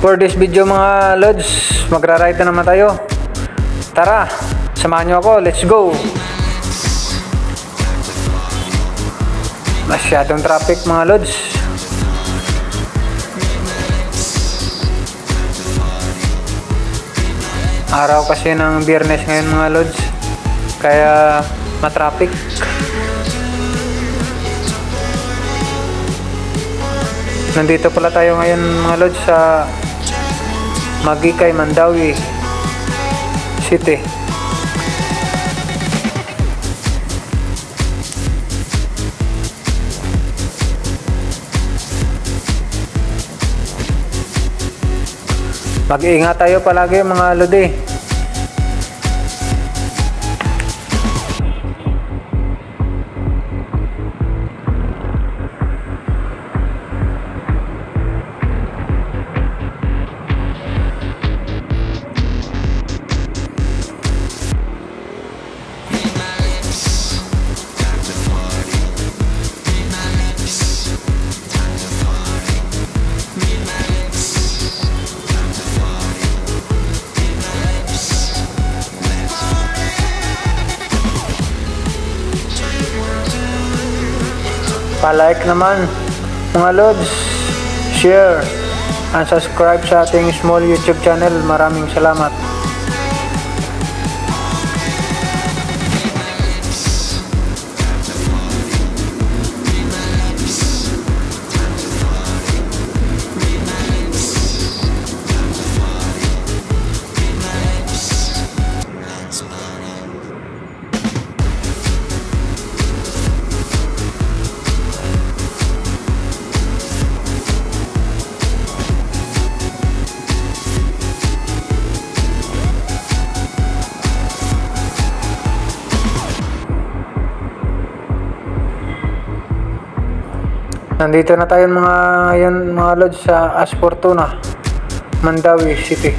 For this video mga lods, magra-ride na naman tayo. Tara, samahan nyo ako, let's go. Masyadong traffic mga lods. Araw kasi ng Biyernes ngayon mga lods, kaya matraffic. Nandito pala tayo ngayon mga lods sa Magikay, Mandawi City. Mag-iingat tayo palagi mga lodi. Pa-like naman mga lods, share and subscribe sa ating small YouTube channel. Maraming salamat. Nandito na tayo mga lods sa As Fortuna, Mandawi City.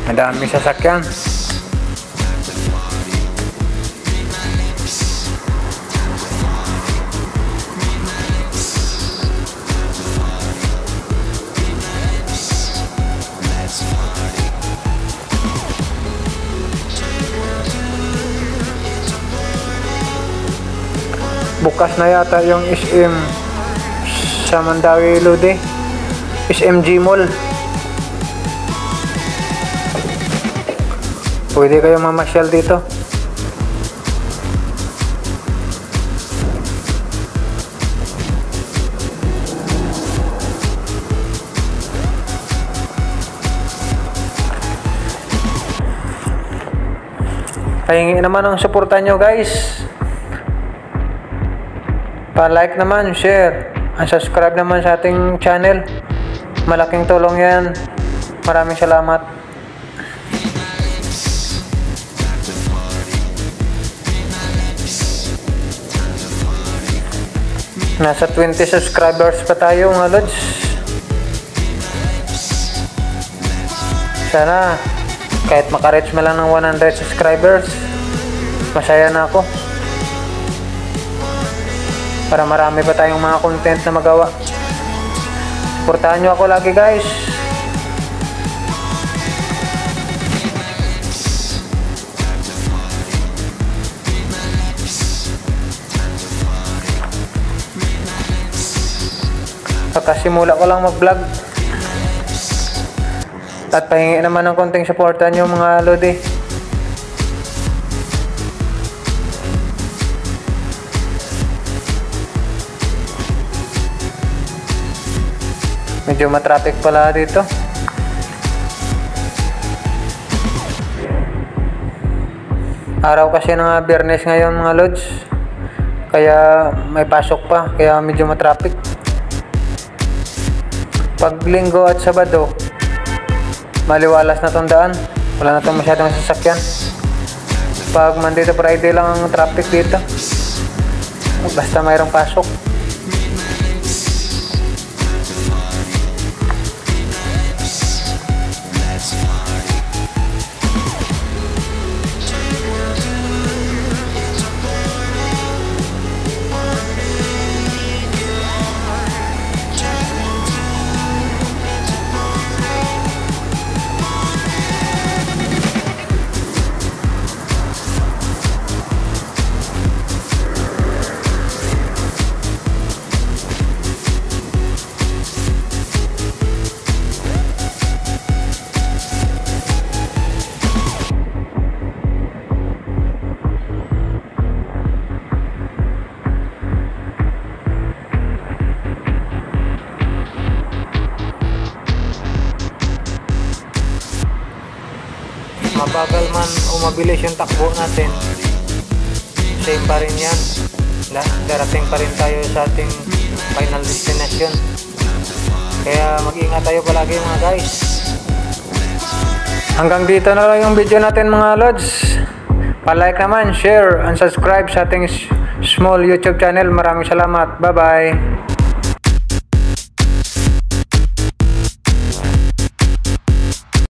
Madami sasakyan. Bukas na yata yung SM sa Mandawi Lodi, SMG Mall. Pwede kayo mamasyal dito. Pahingi naman ang suporta nyo guys. Pa-like naman, share, and subscribe naman sa ating channel. Malaking tulong yan. Maraming salamat. Nasa 20 subscribers pa tayo mga lods. Sana kahit maka-reach mo lang ng 100 subscribers, masaya na ako. Para marami pa tayong mga content na magawa. Suportahan nyo ako lagi guys. Kakasimula ko lang mag-vlog. At pahingi naman ng konting suporta nyo mga lodi. Medyo matraffic pala dito. Araw kasi ng Biyernes ngayon mga lods, kaya may pasok pa, kaya medyo matraffic. Pag Linggo at Sabado, maliwalas na tong daan, wala na tong masyadong sasakyan. Pag Monday to Friday lang ang traffic dito, basta mayroong pasok. mabagal man o mabilis yung takbo natin, same pa rin yan. Darating pa rin tayo sa ating final destination. Kaya mag-ingat tayo palagi mga guys. Hanggang dito na lang yung video natin mga lods. Pa-like naman, share, and subscribe sa ating small YouTube channel. Maraming salamat. Bye bye.